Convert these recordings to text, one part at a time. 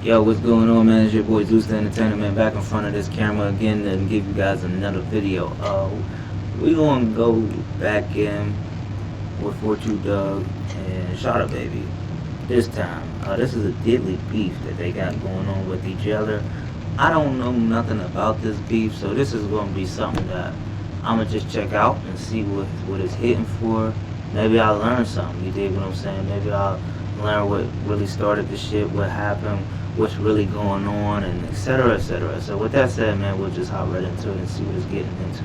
Yo, what's going on, man? It's your boy Zeus the Entertainment, back in front of this camera again and give you guys another video. We gonna go back in with 42 Dugg and Sada baby. This time, this is a deadly beef that they got going on with each other. I don't know nothing about this beef, so this is gonna be something that I'ma just check out and see what it's hitting for. Maybe I'll learn something. You dig what I'm saying? Maybe I'll learn what really started the shit, what happened, what's really going on, and etc. etc. So with that said, man, we'll just hop right into it and see what it's getting into.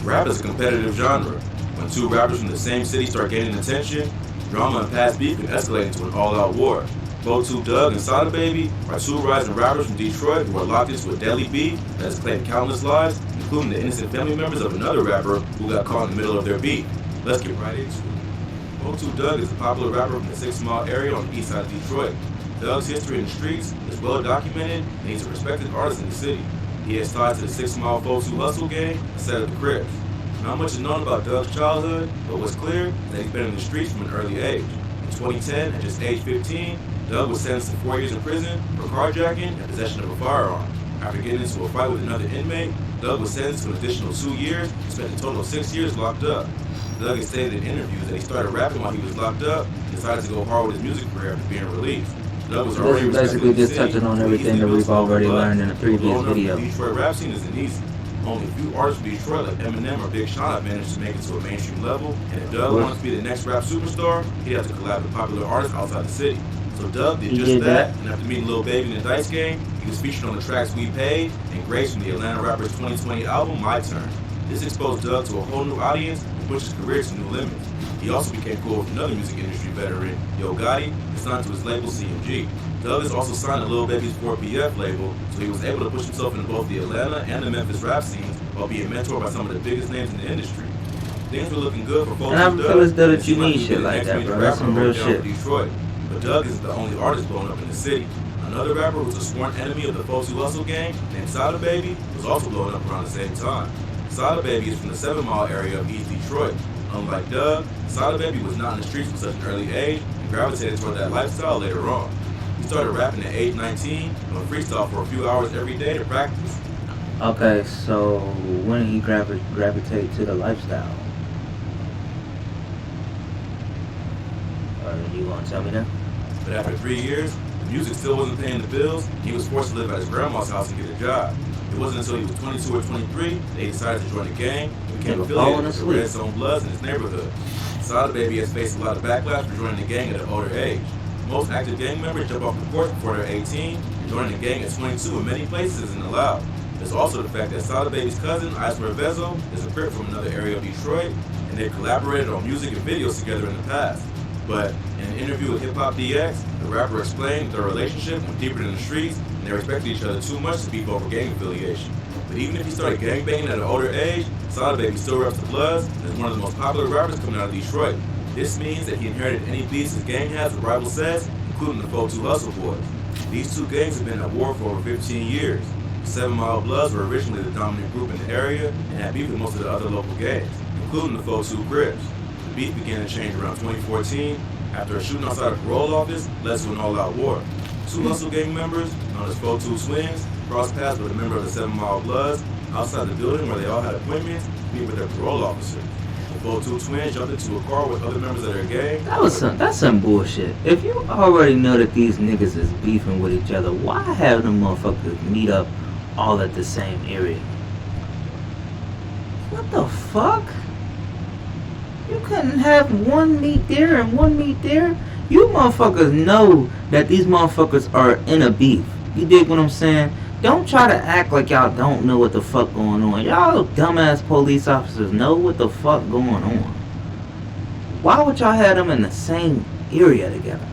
Rap is a competitive genre. When two rappers from the same city start gaining attention, drama and past beef can escalate into an all-out war. 42 Dugg and Sada Baby are two rising rappers from Detroit who are locked into a deadly beef that has claimed countless lives, including the innocent family members of another rapper who got caught in the middle of their beef. Let's get right into it. 42 Dugg is a popular rapper from the 6 Mile area on the east side of Detroit. Dugg's history in the streets is well documented, and he's a respected artist in the city. He has ties to the 6 Mile 42 Hustle gang and set up the Crips. Not much is known about Dugg's childhood, but what's clear is that he's been in the streets from an early age. In 2010, at just age 15, Dugg was sentenced to 4 years in prison for carjacking and possession of a firearm. After getting into a fight with another inmate, Dugg was sentenced to an additional 2 years and spent a total of 6 years locked up. Dugg has stated in interviews that he started rapping while he was locked up and decided to go hard with his music career after being released. Dugg was already basically just touching on everything that we've already learned in the previous video. The Detroit rap scene isn't easy. Only a few artists from Detroit like Eminem or Big Sean have managed to make it to a mainstream level, and if Dugg wants to be the next rap superstar, he'd have to collab with popular artists outside the city. So Dugg did just that, and after meeting Lil Baby in the Dice game, he was featured on the tracks We Paid and Grace from the Atlanta Rappers 2020 album My Turn. This exposed Dugg to a whole new audience and pushed his career to new limits. He also became cool with another music industry veteran, Yo Gotti, and signed to his label CMG. Dugg has also signed to Lil Baby's 4PF label, so he was able to push himself into both the Atlanta and the Memphis rap scenes while being mentored by some of the biggest names in the industry. Things were looking good for folks. And I feel as though that you need shit like that, bro. That's some real shit. Detroit. But Dugg isn't the only artist blown up in the city. Another rapper who was a sworn enemy of the 42 Hustle gang, named Sada Baby, was also blown up around the same time. Sada Baby is from the 7 Mile area of East Detroit. Unlike Dugg, Sada Baby was not in the streets from such an early age and gravitated toward that lifestyle later on. He started rapping at age 19 and would freestyle for a few hours every day to practice. Okay, so when did he gravitate to the lifestyle? You want to tell me that? But after 3 years, the music still wasn't paying the bills, and he was forced to live at his grandma's house and get a job. It wasn't until he was 22 or 23 that he decided to join the gang and became affiliated with the Red Zone Bloods in his neighborhood. Sada Baby has faced a lot of backlash for joining the gang at an older age. Most active gang members jump off the porch before they're 18, and joining the gang at 22 in many places isn't allowed. There's also the fact that Sada Baby's cousin, Icewear Vezo, is a Crip from another area of Detroit, and they've collaborated on music and videos together in the past. But in an interview with Hip Hop DX, the rapper explained their relationship went deeper than the streets, and they respected each other too much to beef over gang affiliation. But even if he started gangbanging at an older age, Sada Baby still reps the Bloods and is one of the most popular rappers coming out of Detroit. This means that he inherited any beefs his gang has with rival sets, including the 42 Hustle Boys. These two gangs have been at war for over 15 years. The 7 Mile Bloods were originally the dominant group in the area and had beef with most of the other local gangs, including the 42 Crips. The beef began to change around 2014 after a shooting outside a parole office led to an all-out war. Two Hustle gang members, known as 42 Swings, crossed paths with a member of the 7 Mile Bloods outside the building where they all had appointments to meet with their parole officer. The 42 Twins jumped into a car with other members of their gang. That's some bullshit. If you already know that these niggas is beefing with each other, why have them motherfuckers meet up all at the same area? What the fuck? You couldn't have one meet there and one meet there? You motherfuckers know that these motherfuckers are in a beef. You dig what I'm saying? Don't try to act like y'all don't know what the fuck going on. Y'all dumbass police officers know what the fuck going on. Why would y'all have them in the same area together?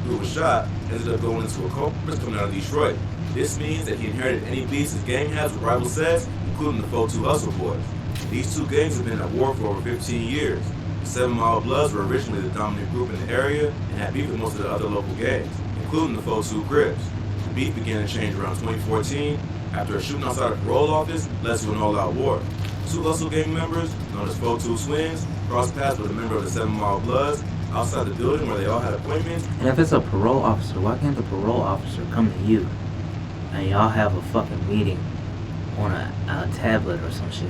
Who was shot ended up going into a coma coming out of Detroit. This means that he inherited any beefs his gang has with rival sets, including the 42 Hustle Boys. These two gangs have been at war for over 15 years. The 7 Mile Bloods were originally the dominant group in the area and had beef with most of the other local gangs, including the 42 Crips. The beef began to change around 2014 After a shooting outside a parole office led to an all-out war. Two Hustle gang members, known as 4-2 Twins, crossed paths with a member of the 7 Mile Bloods outside the building where they all had appointments. And if it's a parole officer, why can't the parole officer come to you and y'all have a fucking meeting on a tablet or some shit?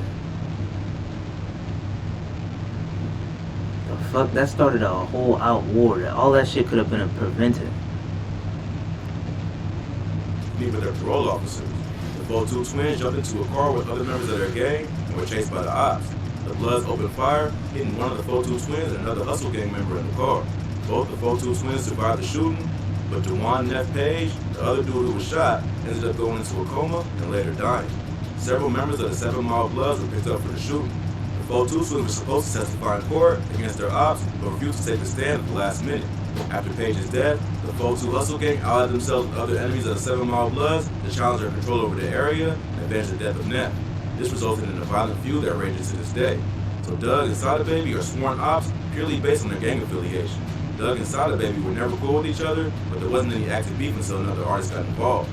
The fuck? That started a whole out war. All that shit could have been prevented. Meet with their parole officers. The 4-2 Twins jumped into a car with other members of their gang and were chased by the ops. The Bloods opened fire, hitting one of the 4-2 Twins and another Hustle gang member in the car. Both the 4-2 Twins survived the shooting, but Dewan Neff Page, the other dude who was shot, ended up going into a coma and later dying. Several members of the 7 Mile Bloods were picked up for the shooting. The 4-2 Twins were supposed to testify in court against their ops, but refused to take the stand at the last minute. After Page's death, the 4-2 Hustle gang allied themselves with other enemies of the 7 Mile Bloods to challenge their control over the area and avenge the death of Neff. This resulted in a violent feud that rages to this day. So Dugg and Sada Baby are sworn ops purely based on their gang affiliation. Dugg and Sada Baby were never cool with each other, but there wasn't any active beef until another artist got involved.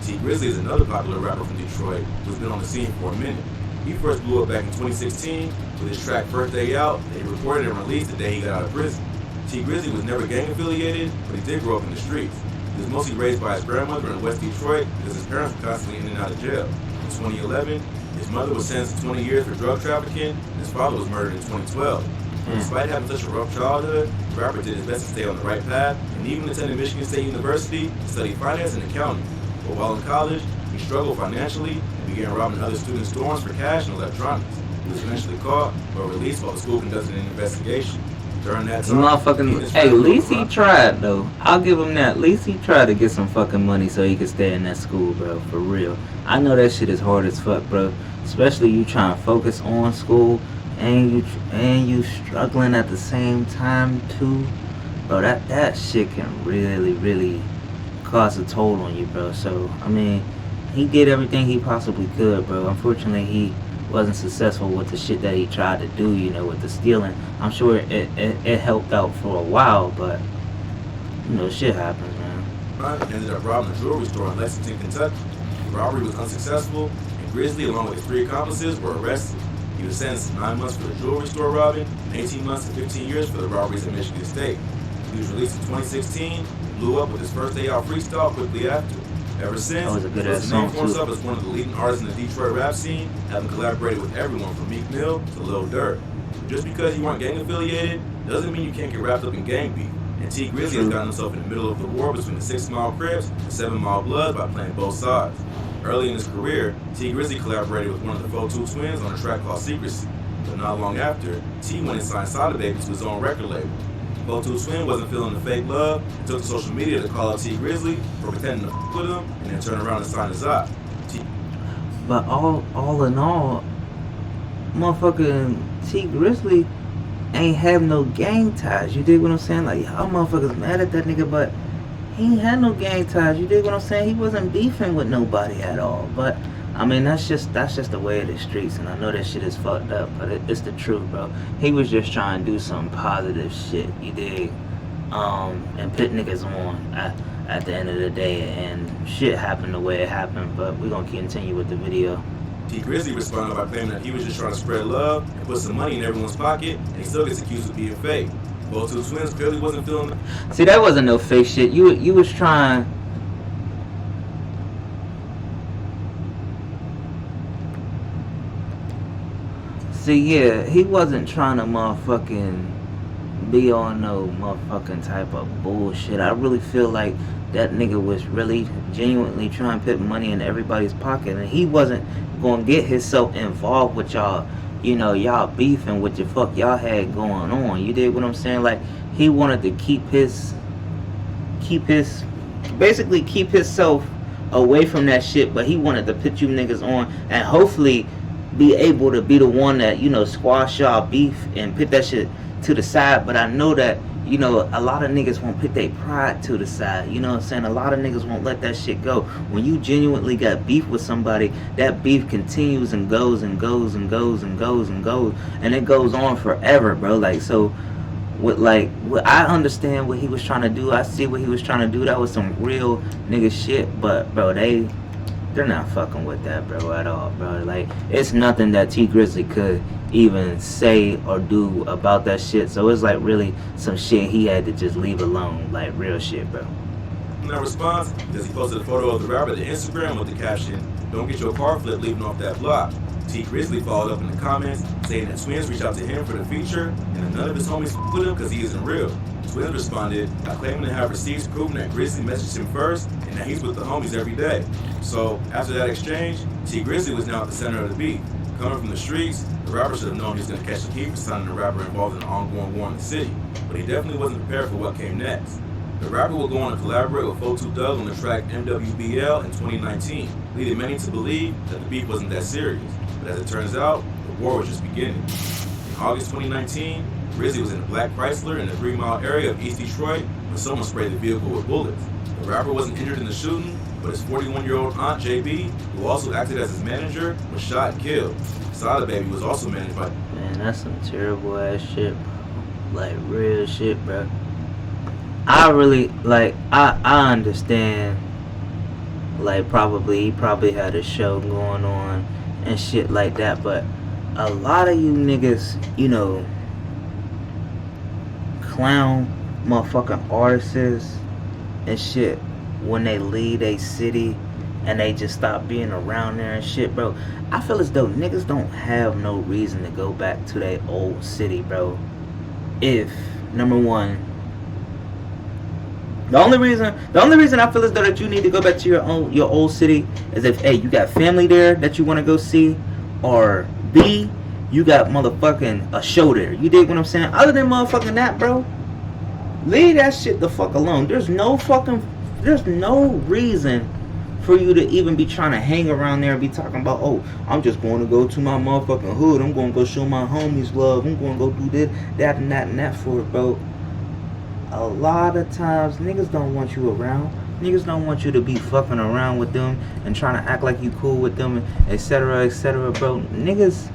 T Grizzly is another popular rapper from Detroit who's been on the scene for a minute. He first blew up back in 2016 with his track First Day Out that he recorded and released the day he got out of prison. T Grizzly was never gang affiliated, but he did grow up in the streets. He was mostly raised by his grandmother in West Detroit because his parents were constantly in and out of jail. In 2011, his mother was sentenced to 20 years for drug trafficking, and his father was murdered in 2012. Despite having such a rough childhood, the rapper did his best to stay on the right path, and even attended Michigan State University to study finance and accounting. But while in college, he struggled financially and began robbing other students' dorms for cash and electronics. He was eventually caught, but released while the school conducted an investigation. During that time, hey, at least he tried though. I'll give him that. At least he tried to get some fucking money so he could stay in that school, bro. For real. I know that shit is hard as fuck, bro. Especially you trying to focus on school and you struggling at the same time too, bro. That shit can really cause a toll on you, bro. So I mean, he did everything he possibly could, bro. Unfortunately, he wasn't successful with the shit that he tried to do, you know, with the stealing. I'm sure it helped out for a while, but you know, shit happens, man. He ended up robbing a jewelry store in Lexington, Kentucky. The robbery was unsuccessful, and Grizzly, along with his 3 accomplices, were arrested. He was sentenced to 9 months for the jewelry store robbing, and 18 months to 15 years for the robberies at Michigan State. He was released in 2016 and blew up with his First Day Out freestyle quickly after. Ever since, that was a good ass he song named for too. himself as one of the leading artists in the Detroit rap scene, having collaborated with everyone from Meek Mill to Lil Durk. Just because you aren't gang affiliated doesn't mean you can't get wrapped up in gang beef. And T Grizzly has gotten himself in the middle of the war between the 6 Mile Crips and 7 Mile Bloods by playing both sides. Early in his career, T Grizzly collaborated with one of the 4-2 Twins on a track called Secrecy. But not long after, T went and signed Sada Baby to his own record label. 4-2 Twin wasn't feeling the fake love and took to social media to call out T Grizzly for pretending to f with him and then turn around and sign his op. But all in all, motherfucking T Grizzly ain't have no gang ties. You dig what I'm saying? Like, y'all motherfuckers mad at that nigga, but he ain't had no gang ties. You dig what I'm saying? He wasn't beefing with nobody at all. But I mean, that's just the way of the streets, and I know that shit is fucked up, but it's the truth, bro. He was just trying to do some positive shit, you dig? And put niggas on at the end of the day, and shit happened the way it happened, but we're gonna continue with the video. T Grizzly responded by claiming that he was just trying to spread love and put some money in everyone's pocket, and he still gets accused of being fake. 4-2 Twins clearly wasn't feeling it. See, that wasn't no fake shit. You was trying. See, yeah, he wasn't trying to motherfucking be on no motherfucking type of bullshit. I really feel like that nigga was really genuinely trying to put money in everybody's pocket, and he wasn't gonna get himself involved with y'all, you know, y'all beefing with the fuck y'all had going on. You did what I'm saying? Like, he wanted to keep himself away from that shit, but he wanted to put you niggas on and hopefully be able to be the one that, you know, squash y'all beef and put that shit to the side. But I know that, you know, a lot of niggas won't put their pride to the side. You know what I'm saying? A lot of niggas won't let that shit go. When you genuinely got beef with somebody, that beef continues and goes and goes and goes and goes and goes, and it goes on forever, bro. Like, so I understand what he was trying to do. I see what he was trying to do. That was some real nigga shit. But bro, they're not fucking with that, bro, at all, bro. Like, it's nothing that T Grizzly could even say or do about that shit. So it's like really some shit he had to just leave alone, like real shit, bro. In that response, because he posted a photo of the rapper to Instagram with the caption, "Don't get your car flipped leaving off that block." T Grizzly followed up in the comments saying that Twins reached out to him for the feature and that none of his homies with him because he isn't real. Twins responded by claiming to have receipts proving that Grizzly messaged him first and that he's with the homies every day. So after that exchange, T Grizzly was now at the center of the beef. Coming from the streets, the rapper should have known he was going to catch the heat for signing the rapper involved in an ongoing war in the city, but he definitely wasn't prepared for what came next. The rapper will go on to collaborate with 42 Dugg on the track MWBL in 2019, leading many to believe that the beef wasn't that serious. But as it turns out, the war was just beginning. In August 2019, Grizzly was in a black Chrysler in the 3 Mile area of East Detroit when someone sprayed the vehicle with bullets. The rapper wasn't injured in the shooting, but his 41-year-old aunt, JB, who also acted as his manager, was shot and killed. Sada Baby was also managed by... Man, that's some terrible ass shit, bro. Like, real shit, bro. I really, like, I understand, like, he probably had a show going on and shit like that, but a lot of you niggas, you know, clown motherfucking artists and shit when they leave a city and they just stop being around there and shit, bro. I feel as though niggas don't have no reason to go back to their old city, bro. If, number one, the only reason I feel as though that you need to go back to your old city is if A, you got family there that you want to go see, or B, you got motherfucking a show there. You dig what I'm saying? Other than motherfucking that, bro, leave that shit the fuck alone. There's no reason for you to even be trying to hang around there and be talking about, oh, I'm just going to go to my motherfucking hood. I'm going to go show my homies love. I'm going to go do this, that, and that for it, bro. A lot of times, niggas don't want you around. Niggas don't want you to be fucking around with them and trying to act like you cool with them, etc., bro. Niggas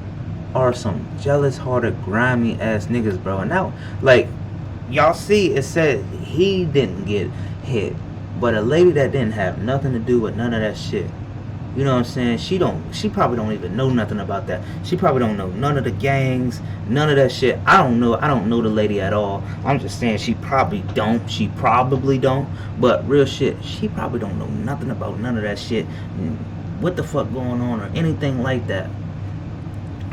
are some jealous-hearted, grimy-ass niggas, bro. And now, like, y'all see, it said he didn't get hit, but a lady that didn't have nothing to do with none of that shit. You know what I'm saying? She probably don't even know nothing about that. She probably don't know none of the gangs, none of that shit. I don't know the lady at all. I'm just saying she probably don't. But real shit, she probably don't know nothing about none of that shit. What the fuck going on or anything like that.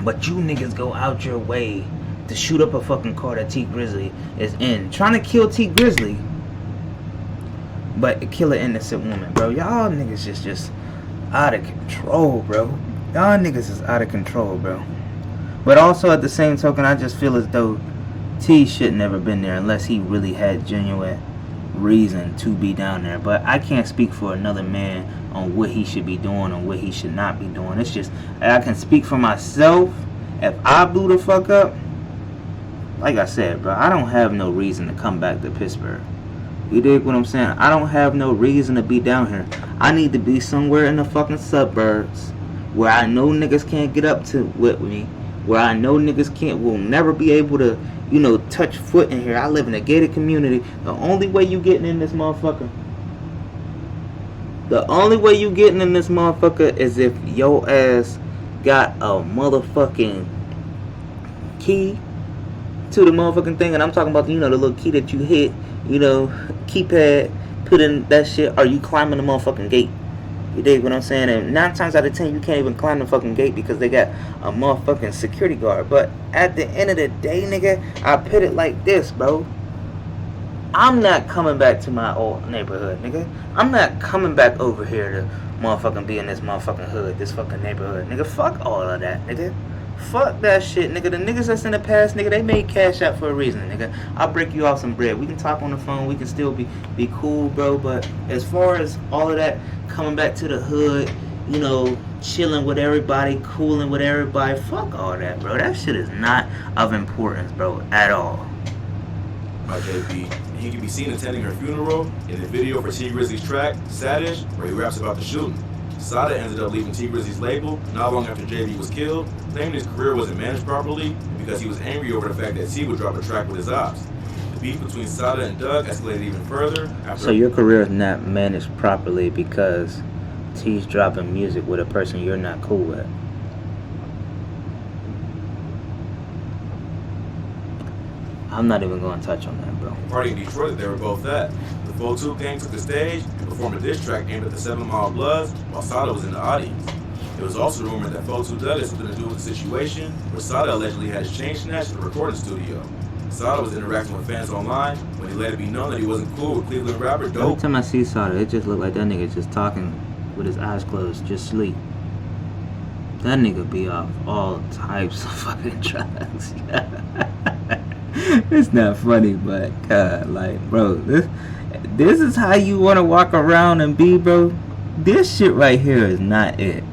But you niggas go out your way to shoot up a fucking car that T Grizzly is in. Trying to kill T Grizzly, but kill an innocent woman, bro. Y'all niggas just out of control, bro. Y'all niggas is out of control, bro. But also at the same token, I just feel as though T should never been there unless he really had genuine reason to be down there. But I can't speak for another man on what he should be doing and what he should not be doing. It's just, I can speak for myself. If I blew the fuck up, like I said, bro, I don't have no reason to come back to Pittsburgh. You dig what I'm saying? I don't have no reason to be down here. I need to be somewhere in the fucking suburbs where I know niggas can't get up to with me, where I know niggas will never be able to, you know, touch foot in here. I live in a gated community. The only way you getting in this motherfucker is if your ass got a motherfucking key to the motherfucking thing. And I'm talking about, you know, the little key that you hit, you know, keypad, put in that shit, or you climbing the motherfucking gate. You dig what I'm saying? And 9 times out of 10, you can't even climb the fucking gate because they got a motherfucking security guard. But at the end of the day, nigga, I put it like this, bro. I'm not coming back to my old neighborhood, nigga. I'm not coming back over here to motherfucking be in this motherfucking hood, this fucking neighborhood, nigga. Fuck all of that, nigga. Fuck that shit, nigga. The niggas that's in the past, nigga, they made cash out for a reason, nigga. I'll break you off some bread. We can talk on the phone. We can still be cool, bro. But as far as all of that, coming back to the hood, you know, chilling with everybody, cooling with everybody, fuck all that, bro. That shit is not of importance, bro, at all. JP. He can be seen attending her funeral in the video for T Grizzly's track, Sadish, where he raps about the shooting. Sada ended up leaving T Grizzly's label not long after JB was killed, claiming his career wasn't managed properly because he was angry over the fact that T would drop a track with his ops. The beef between Sada and Dugg escalated even further after... So your career is not managed properly because tease dropping music with a person you're not cool with. I'm not even going to touch on that, bro. Party in Detroit that they were both at. The 4-2 gang took the stage and performed a diss track aimed at the 7 Mile Bloods while Sada was in the audience. It was also rumored that 4-2 Dugg had something to do with the situation where Sada allegedly had his chain snatched at the recording studio. Sada was interacting with fans online when he let it be known that he wasn't cool with Cleveland rapper Dugg. Every time I see Sada, it just look like that nigga just talking with his eyes closed, just sleep. That nigga be off all types of fucking drugs. It's not funny, but God, like, bro, this is how you want to walk around and be, bro. This shit right here is not it.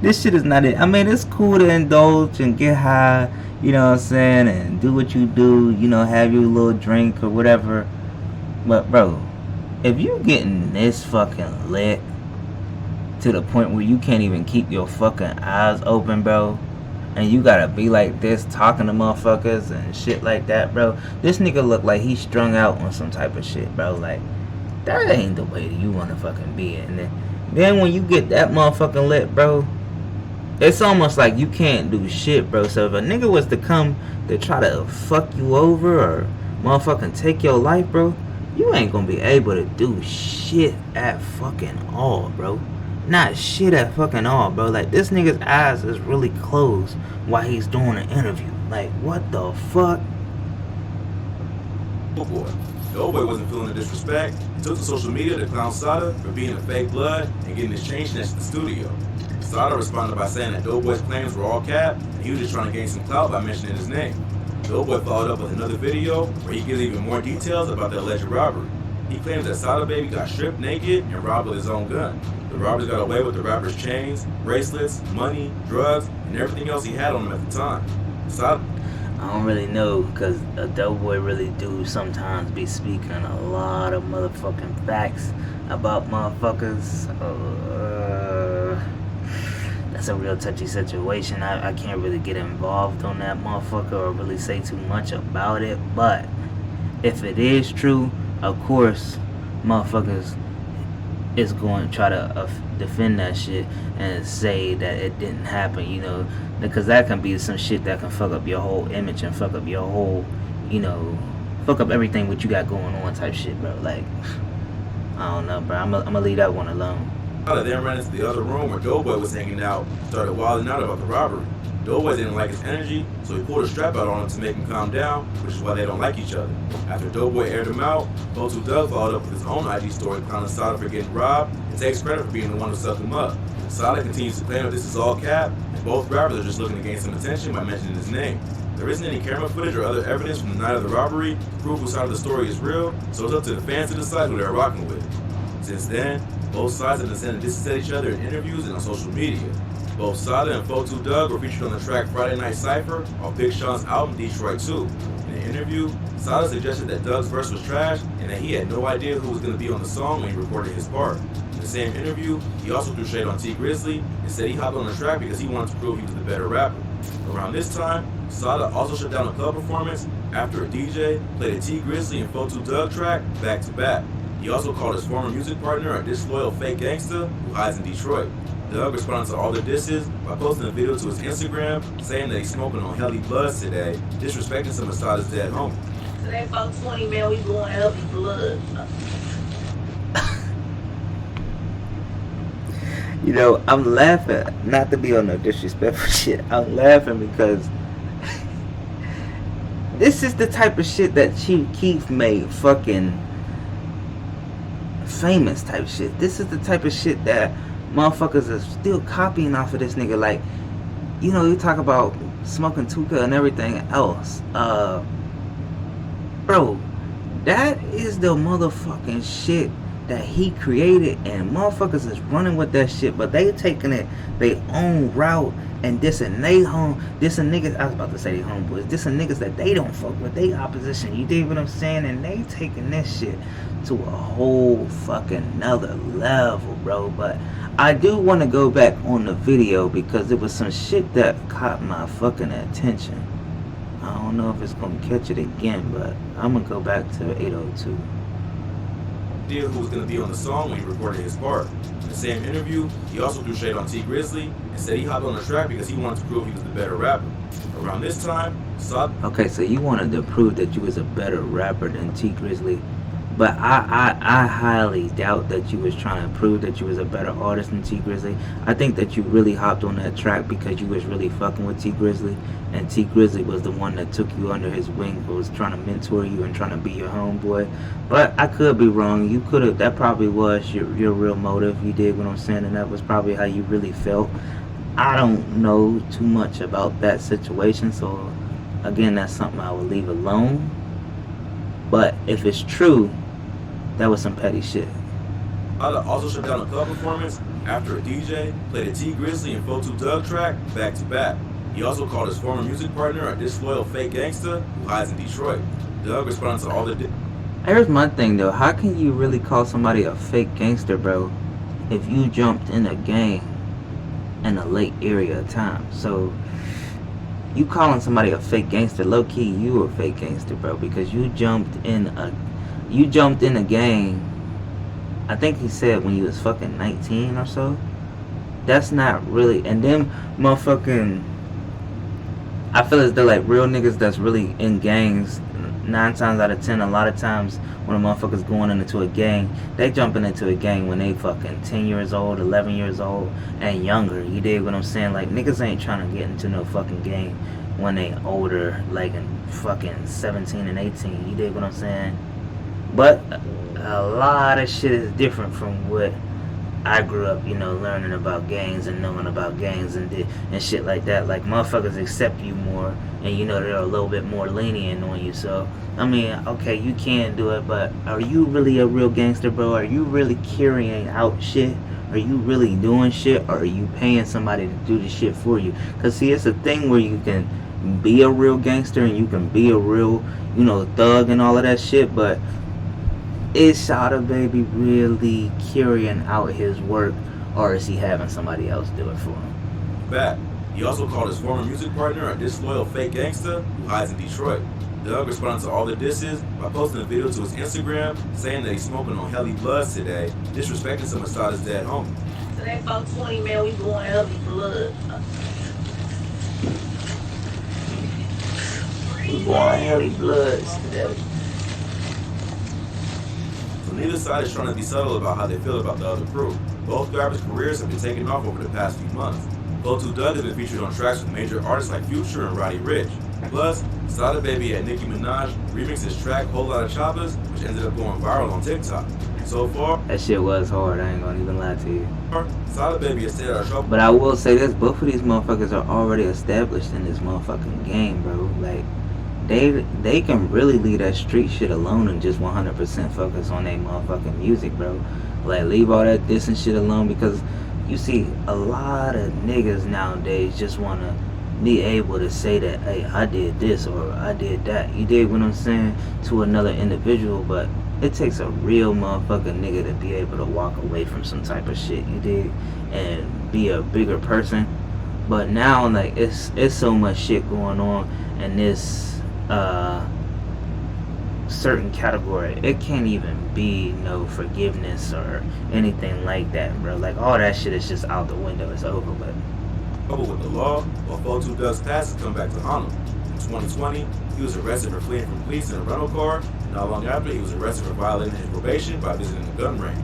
This shit is not it. I mean, it's cool to indulge and get high, you know what I'm saying, and do what you do, you know, have your little drink or whatever. But, bro, if you getting this fucking lit to the point where you can't even keep your fucking eyes open, bro, and you gotta be like this talking to motherfuckers and shit like that, bro, this nigga look like he strung out on some type of shit, bro. Like, that ain't the way that you wanna fucking be. And then when you get that motherfucking lit, bro, it's almost like you can't do shit, bro. So if a nigga was to come to try to fuck you over or motherfucking take your life, bro, you ain't gonna be able to do shit at fucking all, bro. Not shit at fucking all, bro. Like, this nigga's eyes is really closed while he's doing an interview. Like, what the fuck? Oh boy. The old boy wasn't feeling the disrespect. He took to social media to clown Sada for being a fake blood and getting his chain snatched at the studio. Sada responded by saying that Doughboy's claims were all cap and he was just trying to gain some clout by mentioning his name. Doughboy followed up with another video where he gives even more details about the alleged robbery. He claims that Sada Baby got stripped naked and robbed with his own gun. The robbers got away with the rapper's chains, bracelets, money, drugs, and everything else he had on him at the time. Sada... I don't really know, because a Doughboy really do sometimes be speaking a lot of motherfucking facts about motherfuckers. That's a real touchy situation. I can't really get involved on that motherfucker or really say too much about it. But if it is true, of course, motherfuckers is going to try to defend that shit and say that it didn't happen, you know, because that can be some shit that can fuck up your whole image and fuck up your whole, you know, fuck up everything what you got going on type shit, bro. Like, I don't know, bro. I'm gonna leave that one alone. Sada then ran into the other room where Doughboy was hanging out and started wilding out about the robbery. Doughboy didn't like his energy, so he pulled a strap out on him to make him calm down, which is why they don't like each other. After Doughboy aired him out, 4-2 Dugg followed up with his own IG story clowning Sada for getting robbed and takes credit for being the one who sucked him up. Sada continues to claim that this is all cap, and both rappers are just looking to gain some attention by mentioning his name. There isn't any camera footage or other evidence from the night of the robbery to prove whose side of the story is real, so it's up to the fans to decide who they're rocking with. Since then, both sides have been sending disses at each other in interviews and on social media. Both Sada and 4-2 Dugg were featured on the track Friday Night Cypher off Big Sean's album Detroit 2. In the interview, Sada suggested that Dugg's verse was trash and that he had no idea who was going to be on the song when he recorded his part. In the same interview, he also threw shade on T Grizzly and said he hopped on the track because he wanted to prove he was the better rapper. Around this time, Sada also shut down a club performance after a DJ played a T Grizzly and 4-2 Dugg track back to back. He also called his former music partner a disloyal fake gangster who hides in Detroit. Dugg responded to all the disses by posting a video to his Instagram saying that he's smoking on healthy bloods today, disrespecting some of Sada's dead homies. Today, 420, man, we blowing healthy blood. You know, I'm laughing, not to be on no disrespectful shit. I'm laughing because this is the type of shit that Chief Keef made fucking famous type shit. This is the type of shit that motherfuckers are still copying off of this nigga. Like, you know, you talk about smoking Tuka and everything else. Bro, that is the motherfucking shit that he created, and motherfuckers is running with that shit, but they taking it their own route and dissing niggas, I was about to say they homeboys, dissing niggas that they don't fuck with, they opposition, you dig what I'm saying? And they taking this shit to a whole fucking nother level, bro. But I do want to go back on the video because there was some shit that caught my fucking attention. I don't know if it's gonna catch it again, but I'm gonna go back to 802. idea who was going to be on the song when he recorded his part. In the same interview, he also threw shade on T Grizzly and said he hopped on the track because he wanted to prove he was the better rapper. Around this time, Sada... Okay, so you wanted to prove that you was a better rapper than T Grizzly, but I highly doubt that you was trying to prove that you was a better artist than T Grizzly. I think that you really hopped on that track because you was really fucking with T Grizzly, and T Grizzly was the one that took you under his wing, was trying to mentor you and trying to be your homeboy. But I could be wrong. You could have, that probably was your real motive. You did what I'm saying, and that was probably how you really felt. I don't know too much about that situation, so again, that's something I would leave alone. But if it's true, that was some petty shit. Sada also shut down a club performance after a DJ played a T Grizzly and 42 Dugg track back to back. He also called his former music partner a disloyal fake gangster who hides in Detroit. Dugg responded to all the... Here's my thing though, how can you really call somebody a fake gangster, bro, if you jumped in a gang in a late area of time? So you calling somebody a fake gangster, low key you a fake gangster, bro, because you jumped in a gang. I think he said when you was fucking 19 or so. That's not really. And then motherfucking, I feel as though like real niggas that's really in gangs, 9 times out of 10, a lot of times when a motherfucker's going into a gang, they jumping into a gang when they fucking 10 years old, 11 years old, and younger. You dig what I'm saying? Like, niggas ain't trying to get into no fucking gang when they older, like in fucking 17 and 18. You dig what I'm saying? But a lot of shit is different from what I grew up, you know, learning about gangs and knowing about gangs and shit like that. Like, motherfuckers accept you more, and you know they're a little bit more lenient on you. So, I mean, okay, you can do it, but are you really a real gangster, bro? Are you really carrying out shit? Are you really doing shit, or are you paying somebody to do the shit for you? Because, see, it's a thing where you can be a real gangster and you can be a real, you know, thug and all of that shit, but is Sada Baby really carrying out his work, or is he having somebody else do it for him? Back. He also called his former music partner a disloyal fake gangster who hides in Detroit. Dugg responded to all the disses by posting a video to his Instagram saying that he's smoking on Helly Bloods today, disrespecting some of Sada's dead homie. Today, 420, man, we going Helly Blood. We going Helly Bloods today. So neither side is trying to be subtle about how they feel about the other crew. Both rappers' careers have been taking off over the past few months. 42 Dugg has been featured on tracks with major artists like Future and Roddy Ricch. Plus, Sada Baby had Nicki Minaj remix his track Whole Lotta Choppers, which ended up going viral on TikTok. So far, that shit was hard, I ain't gonna even lie to you. Sada Baby has stayed out of trouble. But I will say this, both of these motherfuckers are already established in this motherfucking game, bro. Like, they can really leave that street shit alone and just 100% focus on their motherfucking music, bro. Like, leave all that diss and shit alone, because you see a lot of niggas nowadays just wanna be able to say that, hey, I did this or I did that. You dig what I'm saying? To another individual, but it takes a real motherfucking nigga to be able to walk away from some type of shit, you dig? And be a bigger person. But now, like, it's so much shit going on in this certain category. It can't even be no forgiveness or anything like that, bro. Like, all that shit is just out the window. It's over with. With the law, while 42 Dugg's past has come back to haunt him. In 2020, he was arrested for fleeing from police in a rental car, and not long after, he was arrested for violating his probation by visiting a gun range.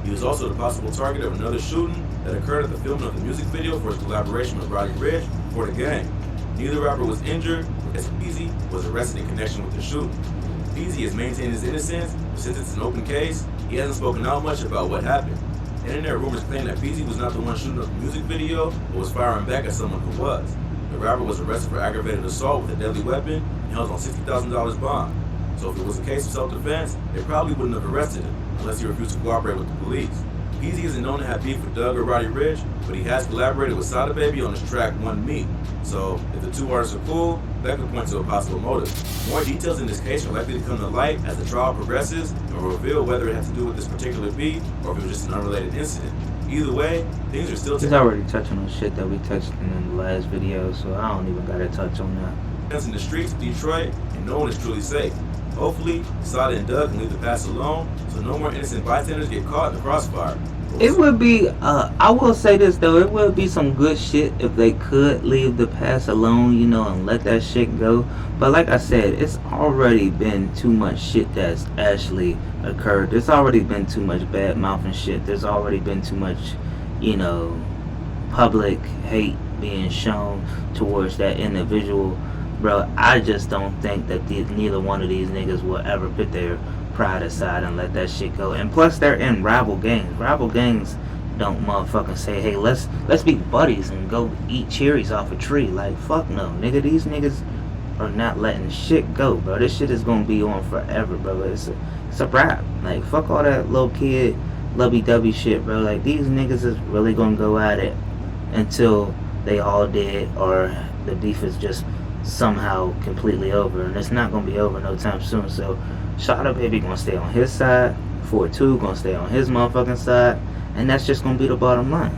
He was also the possible target of another shooting that occurred at the filming of the music video for his collaboration with Roddy Ricch for the gang. Neither rapper was injured, as Peasy was arrested in connection with the shooting. Peasy has maintained his innocence, but since it's an open case, he hasn't spoken out much about what happened. Internet rumors claim that Peasy was not the one shooting up the music video, but was firing back at someone who was. The rapper was arrested for aggravated assault with a deadly weapon and held on $60,000 bond. So if it was a case of self-defense, they probably wouldn't have arrested him, unless he refused to cooperate with the police. Peasy isn't known to have beef with Dugg or Roddy Ricch, but he has collaborated with Sada Baby on his track One Me. So if the two artists are cool, that could point to a possible motive. More details in this case are likely to come to light as the trial progresses and will reveal whether it has to do with this particular beef or if it was just an unrelated incident. Either way, things are still... He's already touching on shit that we touched in the last video, so I don't even gotta touch on that. In the streets of Detroit, and no one is truly safe. Hopefully, Sada and Dugg can leave the past alone so no more innocent bystanders get caught in the crossfire. It would be, I will say this though, it would be some good shit if they could leave the past alone, you know, and let that shit go. But like I said, it's already been too much shit that's actually occurred. There's already been too much bad mouthing shit. There's already been too much, you know, public hate being shown towards that individual. Bro, I just don't think that neither one of these niggas will ever put their pride aside and let that shit go. And plus, they're in rival gangs. Rival gangs don't motherfucking say, hey, let's be buddies and go eat cherries off a tree. Like, fuck no, nigga. These niggas are not letting shit go, bro. This shit is gonna be on forever, bro. It's a wrap. Like, fuck all that little kid lovey-dovey shit, bro. Like, these niggas is really gonna go at it until they all dead or the beef is just somehow completely over, and it's not gonna be over no time soon. So Sada baby gonna stay on his side, 4-2 gonna stay on his motherfucking side, and that's just gonna be the bottom line.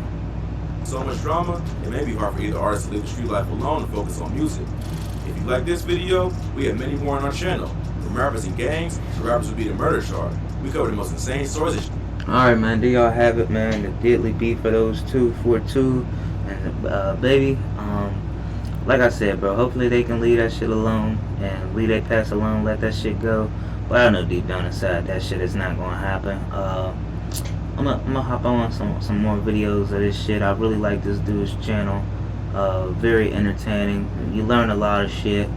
So much drama, it may be hard for either artist to leave the street life alone and focus on music. If you like this video, we have many more on our channel. From rappers and gangs to rappers who beat a murder charge. We cover the most insane stories. Alright, man, there y'all have it, man. The deadly beef for those two, 4-2 and baby. Like I said, bro, hopefully they can leave that shit alone and leave their past alone, let that shit go. But I know deep down inside that shit is not gonna happen. I'm gonna hop on some more videos of this shit. I really like this dude's channel. Very entertaining. You learn a lot of shit.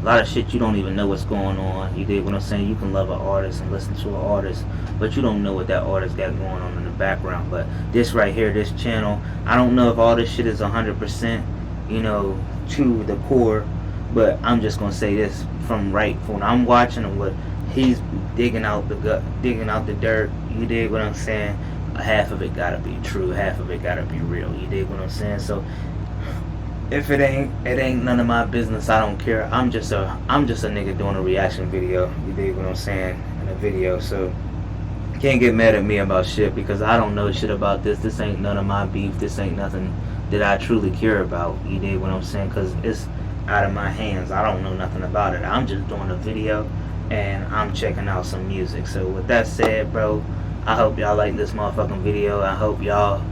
A lot of shit you don't even know what's going on. You dig what I'm saying? You can love an artist and listen to an artist, but you don't know what that artist got going on in the background. But this right here, this channel, I don't know if all this shit is 100%, you know, to the core, but I'm just gonna say this from when I'm watching and what he's digging out the dirt. You dig what I'm saying? Half of it gotta be true, half of it gotta be real. You dig what I'm saying? So if it ain't none of my business. I don't care. I'm just a nigga doing a reaction video. You dig what I'm saying? In a video. So can't get mad at me about shit because I don't know shit about this. This ain't none of my beef. This ain't nothing that I truly care about. You dig what I'm saying? Because it's out of my hands. I don't know nothing about it. I'm just doing a video and I'm checking out some music. So with that said, bro, I hope y'all like this motherfucking video. I hope y'all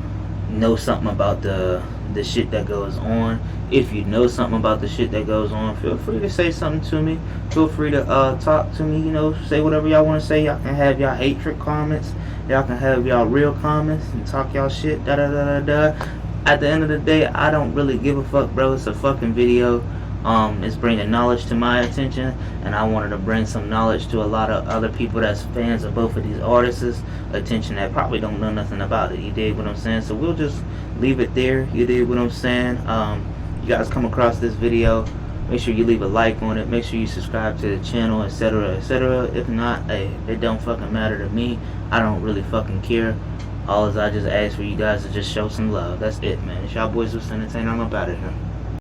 know something about the shit that goes on. If you know something about the shit that goes on, feel free to say something to me. Feel free to talk to me, you know, say whatever y'all want to say. Y'all can have y'all hatred comments. Y'all can have y'all real comments and talk y'all shit, da da da da da. At the end of the day, I don't really give a fuck, bro. It's a fucking video. It's bringing knowledge to my attention, and I wanted to bring some knowledge to a lot of other people that's fans of both of these artists' attention that probably don't know nothing about it. You dig what I'm saying? So we'll just leave it there. You dig what I'm saying? You guys come across this video, make sure you leave a like on it. Make sure you subscribe to the channel, etc., etc. If not, hey, it don't fucking matter to me. I don't really fucking care. All I just ask for you guys to just show some love. That's it, man. It's y'all boys with Entertainer. I'm up out of here.